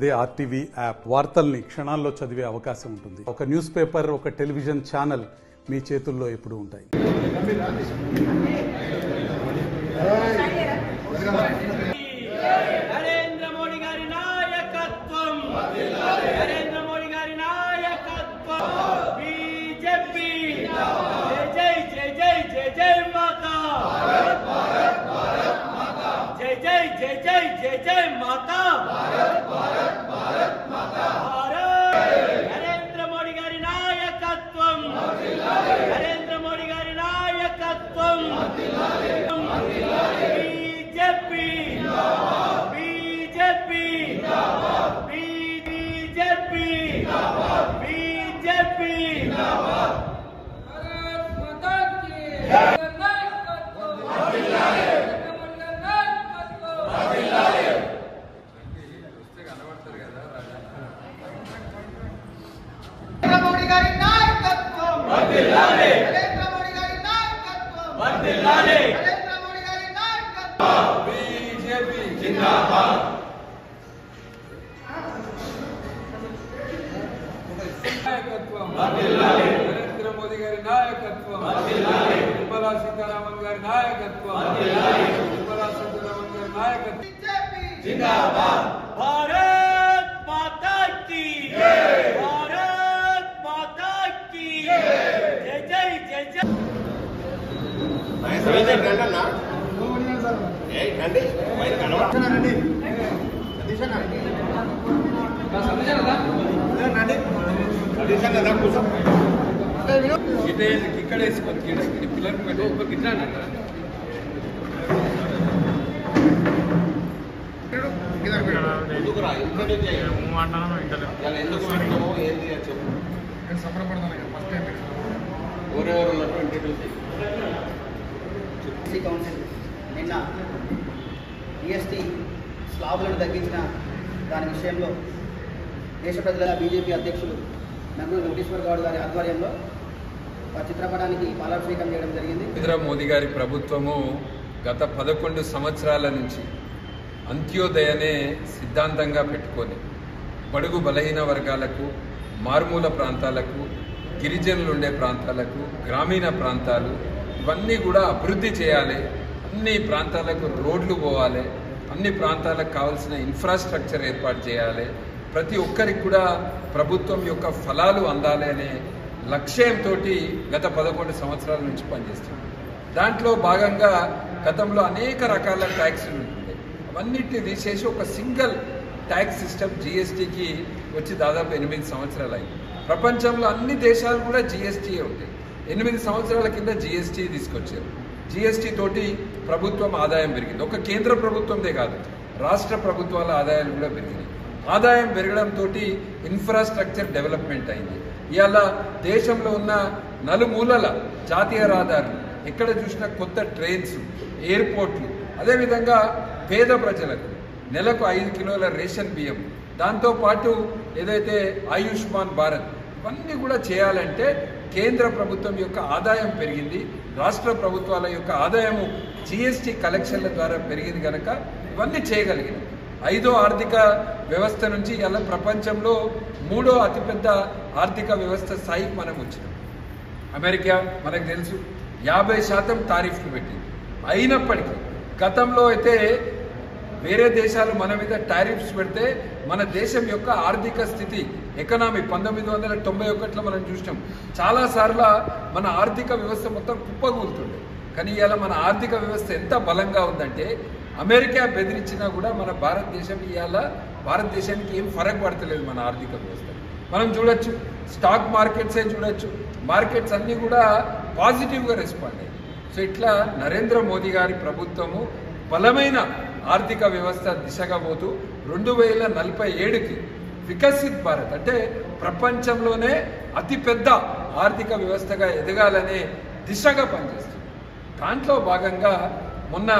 అదే RTV app వార్తల్ని క్షణాల్లో చదివే అవకాశం ఉంటుంది. ఒక న్యూస్ పేపర్, ఒక టెలివిజన్ ఛానల్ మీ చేతుల్లో ఎప్పుడూ ఉంటాయి. నరేంద్ర మోడీ గారి నాయకత్వం, నరేంద్ర మోడీ గారి నాయకత్వం, బీజేపీ జై జై జై జై జై మాతా, జై జై జై జై జై జై మాతా, నరేంద్ర మోడీ గారి నాయకత్వం, నరేంద్ర మోడీ గారి నాయకత్వం, BJP BJP BJP BJP Narendra Modi గారి నాయకత్వం వర్ధిల్లాలి, నరేంద్ర మోడీ గారి నాయకత్వం వర్ధిల్లాలి, నరేంద్ర మోడీ గారి నాయకత్వం, బీజేపీ జిందాబాద్. నాయకత్వం వర్ధిల్లాలి, నరేంద్ర మోదీ గారి నాయకత్వం వర్ధిల్లాలి, నిర్మలా సీతారామన్ గారి నాయకత్వం వర్ధిల్లాలి, నిర్మలా సీతారామన్ గారి నాయకత్వం. బీజేపీ జిందాబాద్. భారత్ మాతా కీ జై, భారత్ మాతా కీ జై జై జై జై. ఇక్కడ వేసుకొని పిల్లలు పెట్టి గిట్లా ఎస్సీ కౌన్సిల్ నిన్న జిఎస్టీ స్లాబులను తగ్గించిన దాని విషయంలో దేశ ప్రజల బీజేపీ అధ్యక్షులు నందూరి వెంకటేశ్వర గౌడ్ గారి ఆధ్వర్యంలో ఆ చిత్రపటానికి పాలాభిషేకం చేయడం జరిగింది. నరేంద్ర మోదీ గారి ప్రభుత్వము గత 11 సంవత్సరాల నుంచి అంత్యోదయనే సిద్ధాంతంగా పెట్టుకొని బడుగు బలహీన వర్గాలకు, మారుమూల ప్రాంతాలకు, గిరిజనులు ఉండే ప్రాంతాలకు, గ్రామీణ ప్రాంతాలు ఇవన్నీ కూడా అభివృద్ధి చేయాలి. అన్ని ప్రాంతాలకు రోడ్లు పోవాలి, అన్ని ప్రాంతాలకు కావాల్సిన ఇన్ఫ్రాస్ట్రక్చర్ ఏర్పాటు చేయాలి, ప్రతి ఒక్కరికి కూడా ప్రభుత్వం యొక్క ఫలాలు అందాలి అనే లక్ష్యంతో గత 11 సంవత్సరాల నుంచి పనిచేస్తుంది. దాంట్లో భాగంగా గతంలో అనేక రకాల ట్యాక్సులు ఉంటుండే, అవన్నిటిని తీసేసి ఒక సింగిల్ ట్యాక్స్ సిస్టమ్ జిఎస్టీకి వచ్చి దాదాపు 8 సంవత్సరాలు అయింది. ప్రపంచంలో అన్ని దేశాలు కూడా జిఎస్టీయే ఉంటాయి. 8 సంవత్సరాల కింద జిఎస్టీ తీసుకొచ్చారు. జిఎస్టీ తోటి ప్రభుత్వం ఆదాయం పెరిగింది. ఒక కేంద్ర ప్రభుత్వందే కాదు, రాష్ట్ర ప్రభుత్వాల ఆదాయాలు కూడా పెరిగినాయి. ఆదాయం పెరగడంతో ఇన్ఫ్రాస్ట్రక్చర్ డెవలప్మెంట్ అయింది. ఇవాళ దేశంలో ఉన్న నలుమూలల జాతీయ రహదారులు, ఎక్కడ చూసినా కొత్త ట్రైన్స్, ఎయిర్పోర్ట్లు, అదేవిధంగా పేద ప్రజలకు నెలకు 5 కిలోల రేషన్ బియ్యం, దాంతోపాటు ఏదైతే ఆయుష్మాన్ భారత్ ఇవన్నీ కూడా చేయాలంటే కేంద్ర ప్రభుత్వం యొక్క ఆదాయం పెరిగింది, రాష్ట్ర ప్రభుత్వాల యొక్క ఆదాయము జిఎస్టీ కలెక్షన్ల ద్వారా పెరిగింది కనుక ఇవన్నీ చేయగలిగినాం. 5వ ఆర్థిక వ్యవస్థ నుంచి ఇలా ప్రపంచంలో 3వ అతిపెద్ద ఆర్థిక వ్యవస్థ స్థాయికి మనం వచ్చినాం. అమెరికా మనకు తెలుసు 50% టారిఫ్లు పెట్టింది. అయినప్పటికీ గతంలో అయితే వేరే దేశాలు మన మీద టారిఫ్స్ పెడితే మన దేశం యొక్క ఆర్థిక స్థితి, ఎకనామీ 1991లో మనం చూసినాం. చాలాసార్లు మన ఆర్థిక వ్యవస్థ మొత్తం కుప్పగూలుతుండే. కానీ ఇవాళ మన ఆర్థిక వ్యవస్థ ఎంత బలంగా ఉందంటే అమెరికా బెదిరించినా కూడా మన భారతదేశం ఇవాళ భారతదేశానికి ఏం ఫరక్ పడతలేదు మన ఆర్థిక వ్యవస్థ. మనం చూడొచ్చు, స్టాక్ మార్కెట్సే చూడొచ్చు, మార్కెట్స్ అన్నీ కూడా పాజిటివ్గా రెస్పాండ్ అయ్యాయి. సో ఇట్లా నరేంద్ర మోదీ గారి ప్రభుత్వము బలమైన ఆర్థిక వ్యవస్థ దిశగా పోతూ 2047కి వికసిత్ భారత్ అంటే ప్రపంచంలోనే అతిపెద్ద ఆర్థిక వ్యవస్థగా ఎదగాలనే దిశగా పనిచేస్తుంది. దాంట్లో భాగంగా మొన్న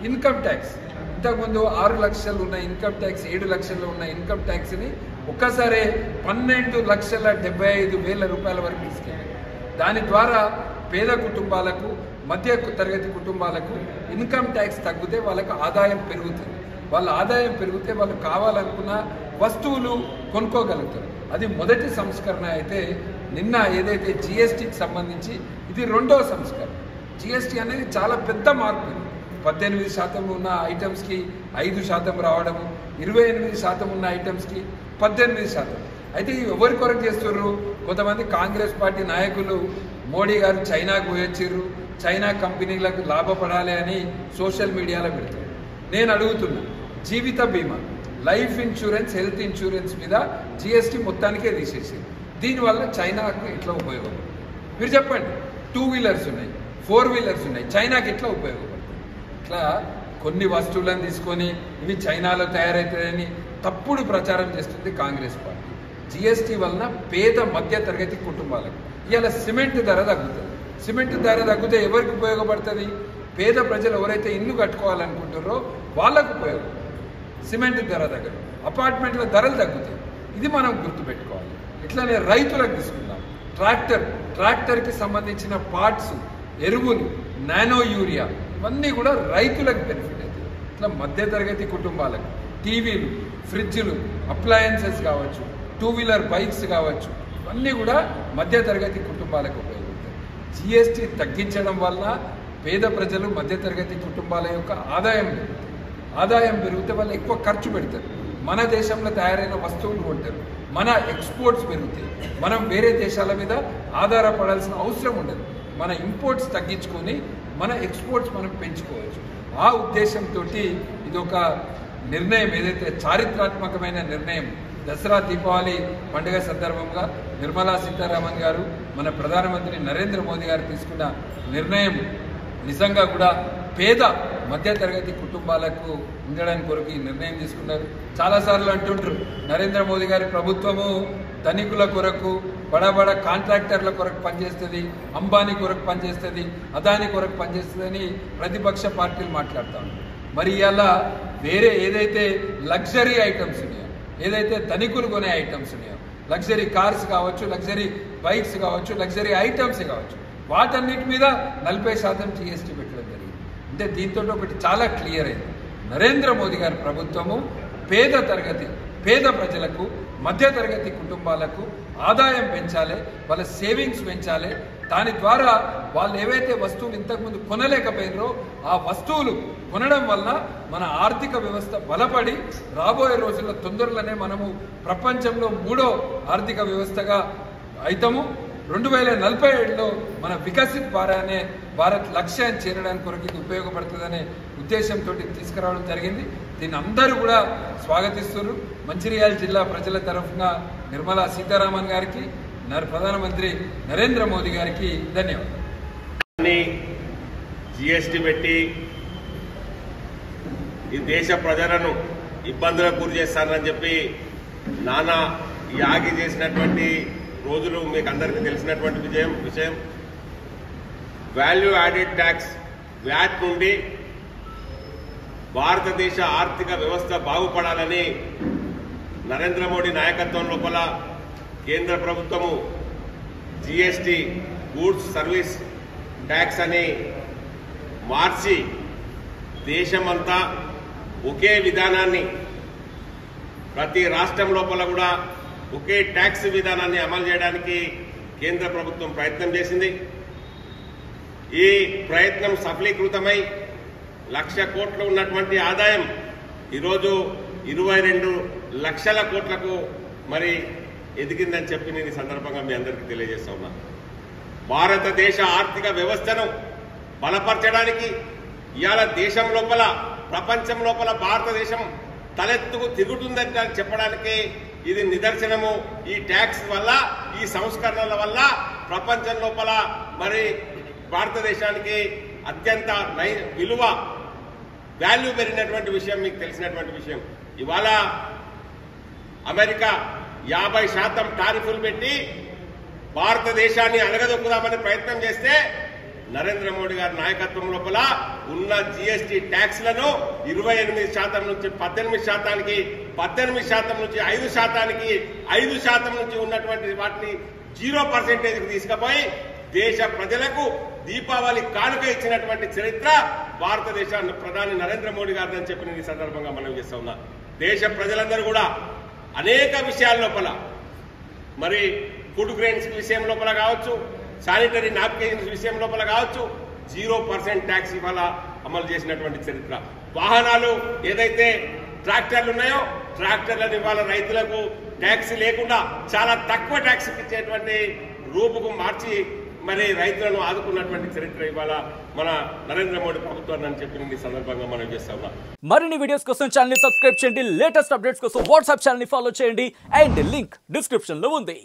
ఇన్కమ్ ట్యాక్స్, ఇంతకుముందు 6 లక్షలు ఉన్న ఇన్కమ్ ట్యాక్స్ 7 లక్షల్లో ఉన్న ఇన్కమ్ ట్యాక్స్ని ఒక్కసారి 12,75,000 రూపాయల వరకు తీసుకెళ్ళారు. దాని ద్వారా పేద కుటుంబాలకు, మధ్య తరగతి కుటుంబాలకు ఇన్కమ్ ట్యాక్స్ తగ్గితే వాళ్ళకు ఆదాయం పెరుగుతుంది. వాళ్ళ ఆదాయం పెరిగితే వాళ్ళు కావాలనుకున్న వస్తువులు కొనుక్కోగలుగుతారు. అది మొదటి సంస్కరణ అయితే నిన్న ఏదైతే జిఎస్టీకి సంబంధించి ఇది రెండవ సంస్కరణ. జిఎస్టీ అనేది చాలా పెద్ద మార్పు. 18% ఉన్న ఐటమ్స్కి 5% రావడము, 28% ఉన్న ఐటమ్స్కి 18%. అయితే ఎవరి కొరకు చేస్తున్నారు? కొంతమంది కాంగ్రెస్ పార్టీ నాయకులు మోడీ గారు చైనాకు పోయొచ్చిర్రు, చైనా కంపెనీలకు లాభపడాలి అని సోషల్ మీడియాలో పెడతారు. నేను అడుగుతున్నా, జీవిత బీమా, లైఫ్ ఇన్సూరెన్స్, హెల్త్ ఇన్సూరెన్స్ మీద జిఎస్టీ మొత్తానికే తీసేసింది. దీనివల్ల చైనాకు ఎట్లా ఉపయోగం? మీరు చెప్పండి. 2 వీలర్స్ ఉన్నాయి, 4 వీలర్స్ ఉన్నాయి, చైనాకి ఎట్లా ఉపయోగపడుతుంది? ఇట్లా కొన్ని వస్తువులను తీసుకొని ఇవి చైనాలో తయారవుతాయని తప్పుడు ప్రచారం చేస్తుంది కాంగ్రెస్ పార్టీ. జిఎస్టీ వలన పేద మధ్య తరగతి కుటుంబాలకు ఇవాళ సిమెంట్ ధర తగ్గుతుంది. సిమెంట్ ధర తగ్గితే ఎవరికి ఉపయోగపడుతుంది? పేద ప్రజలు ఎవరైతే ఇల్లు కట్టుకోవాలనుకుంటారో వాళ్ళకు ఉపయోగం. సిమెంట్ ధర తగ్గదు, అపార్ట్మెంట్ల ధరలు తగ్గుతాయి. ఇది మనం గుర్తుపెట్టుకోవాలి. ఇట్లానే రైతులకు తీసుకుందాం. ట్రాక్టర్కి సంబంధించిన పార్ట్స్, ఎరువులు, నానో యూరియా ఇవన్నీ కూడా రైతులకు బెనిఫిట్ అవుతాయి. ఇట్లా మధ్యతరగతి కుటుంబాలకు టీవీలు, ఫ్రిడ్జ్లు, అప్లయన్సెస్ కావచ్చు, 2 వీలర్ బైక్స్ కావచ్చు, ఇవన్నీ కూడా మధ్యతరగతి కుటుంబాలకు ఉపయోగపడతాయి. జిఎస్టీ తగ్గించడం వల్ల పేద ప్రజలు, మధ్యతరగతి కుటుంబాల యొక్క ఆదాయం పెరిగితే వాళ్ళు ఎక్కువ ఖర్చు పెడతారు. మన దేశంలో తయారైన వస్తువులు కొంటారు, మన ఎక్స్పోర్ట్స్ పెరుగుతాయి. మనం వేరే దేశాల మీద ఆధారపడాల్సిన అవసరం ఉండదు. మన ఇంపోర్ట్స్ తగ్గించుకొని మన ఎక్స్పోర్ట్స్ మనం పెంచుకోవచ్చు. ఆ ఉద్దేశంతో ఇది ఒక నిర్ణయం, ఏదైతే చారిత్రాత్మకమైన నిర్ణయం. దసరా, దీపావళి పండుగ సందర్భంగా నిర్మలా సీతారామన్ గారు, మన ప్రధానమంత్రి నరేంద్ర మోదీ గారు తీసుకున్న నిర్ణయం నిజంగా కూడా పేద మధ్యతరగతి కుటుంబాలకు ఉండడానికి కొరకు ఈ నిర్ణయం తీసుకున్నారు. చాలాసార్లు అంటుంటారు, నరేంద్ర మోదీ గారి ప్రభుత్వము ధనికుల కొరకు, బడా కాంట్రాక్టర్ల కొరకు పనిచేస్తుంది, అంబానీ కొరకు పనిచేస్తుంది, అదానీ కొరకు పనిచేస్తుంది అని ప్రతిపక్ష పార్టీలు మాట్లాడుతూ ఉంటారు. మరి ఇలా వేరే ఏదైతే లగ్జరీ ఐటమ్స్ ఉన్నాయో, ఏదైతే ధనికులు కొనే ఐటమ్స్ ఉన్నాయో, లగ్జరీ కార్స్ కావచ్చు, లగ్జరీ బైక్స్ కావచ్చు, లగ్జరీ ఐటమ్స్ కావచ్చు, వాటన్నిటి మీద 40% జిఎస్టీ పెట్టడం జరిగింది. అంటే దీంతో ఒకటి చాలా క్లియర్ అయింది. నరేంద్ర మోదీ గారి ప్రభుత్వము పేద ప్రజలకు, మధ్యతరగతి కుటుంబాలకు ఆదాయం పెంచాలి, వాళ్ళ సేవింగ్స్ పెంచాలి. దాని ద్వారా వాళ్ళు ఏవైతే వస్తువులు ఇంతకుముందు కొనలేకపోయినారో ఆ వస్తువులు కొనడం వల్ల మన ఆర్థిక వ్యవస్థ బలపడి రాబోయే రోజుల్లో తొందరలోనే మనము ప్రపంచంలో 3వ ఆర్థిక వ్యవస్థగా అవుతాము. 2047లో మన వికసిత్ భారత్ లక్ష్యాన్ని చేరడానికి కొరకు ఇది ఉపయోగపడుతుందనే ఉద్దేశంతో తీసుకురావడం జరిగింది. దీన్ని అందరూ కూడా స్వాగతిస్తున్నారు. మంచిర్యాల జిల్లా ప్రజల తరఫున నిర్మలా సీతారామన్ గారికి, ప్రధానమంత్రి నరేంద్ర మోదీ గారికి ధన్యవాదాలు. జిఎస్టీ పెట్టి ఈ దేశ ప్రజలను ఇబ్బందులకు గురి చేస్తారని చెప్పి నానా యాగి చేసినటువంటి రోజులు మీకు అందరికీ తెలిసినటువంటి విషయం. వాల్యూ యాడెడ్ ట్యాక్స్, వ్యాట్ నుండి భారతదేశ ఆర్థిక వ్యవస్థ బాగుపడాలని నరేంద్ర మోడీ నాయకత్వం లోపల కేంద్ర ప్రభుత్వము జిఎస్టీ, గూడ్స్ సర్వీస్ ట్యాక్స్ అని మార్చి దేశమంతా ఒకే విధానాన్ని, ప్రతి రాష్ట్రం లోపల కూడా ఒకే ట్యాక్స్ విధానాన్ని అమలు చేయడానికి కేంద్ర ప్రభుత్వం ప్రయత్నం చేసింది. ఈ ప్రయత్నం సఫలీకృతమై 1,00,000 కోట్లు ఉన్నటువంటి ఆదాయం ఈరోజు 22 లక్షల కోట్లకు మరి ఎదిగిందని చెప్పి నేను ఈ సందర్భంగా మీ అందరికీ తెలియజేస్తా ఉన్నా. భారతదేశ ఆర్థిక వ్యవస్థను బలపరచడానికి ఇవాళ దేశం లోపల, ప్రపంచం లోపల భారతదేశం తలెత్తుకు తిరుగుతుందని చెప్పడానికి ఇది నిదర్శనము. ఈ ట్యాక్స్ వల్ల, ఈ సంస్కరణల వల్ల ప్రపంచం లోపల మరి భారతదేశానికి అత్యంత విలువ, వాల్యూ పెరిగినటువంటి విషయం మీకు తెలిసినటువంటి విషయం. ఇవాళ అమెరికా 50% టారిఫ్లు పెట్టి భారతదేశాన్ని అణగదొక్కుదామని ప్రయత్నం చేస్తే నరేంద్ర మోడీ గారి నాయకత్వం లోపల ఉన్న జిఎస్టీ ట్యాక్స్లను 28% నుంచి 18%కి, 18% నుంచి 5%కి, 5% నుంచి ఉన్నటువంటి వాటిని 0% తీసుకుపోయి దేశ ప్రజలకు దీపావళి కానుక ఇచ్చినటువంటి చరిత్ర భారతదేశ ప్రధాని నరేంద్ర మోడీ గారిని చెప్పి నేను ఈ సందర్భంగా మనం చేస్తా ఉన్నా. దేశ ప్రజలందరూ కూడా అనేక విషయాల లోపల మరి ఫుడ్ గ్రెయిన్స్ విషయం లోపల కావచ్చు, శానిటరీ నాప్కిన్స్ విషయం లోపల కావచ్చు 0% ట్యాక్స్ ఇవాళ అమలు చేసినటువంటి చరిత్ర. వాహనాలు ఏదైతే ట్రాక్టర్లు ఉన్నాయో ట్రాక్టర్లను ఇవాళ రైతులకు ట్యాక్స్ లేకుండా చాలా తక్కువ ట్యాక్స్ ఇచ్చేటువంటి రూపుకు మార్చి మరి రైతులను ఆదుకున్నటువంటి చరిత్ర ఇవాళ మన నరేంద్ర మోడీ ప్రభుత్వాన్ని అని చెప్పి ఈ సందర్భంగా మనం చేస్తా ఉన్నాం. మరిన్ని వీడియోస్ కోసం ఛానల్ ని సబ్స్క్రైబ్ చేయండి, లేటెస్ట్ అప్డేట్స్ కోసం వాట్సాప్ ఛానల్ ని ఫాలో చేయండి అండ్ లింక్ డిస్క్రిప్షన్ లో ఉంది.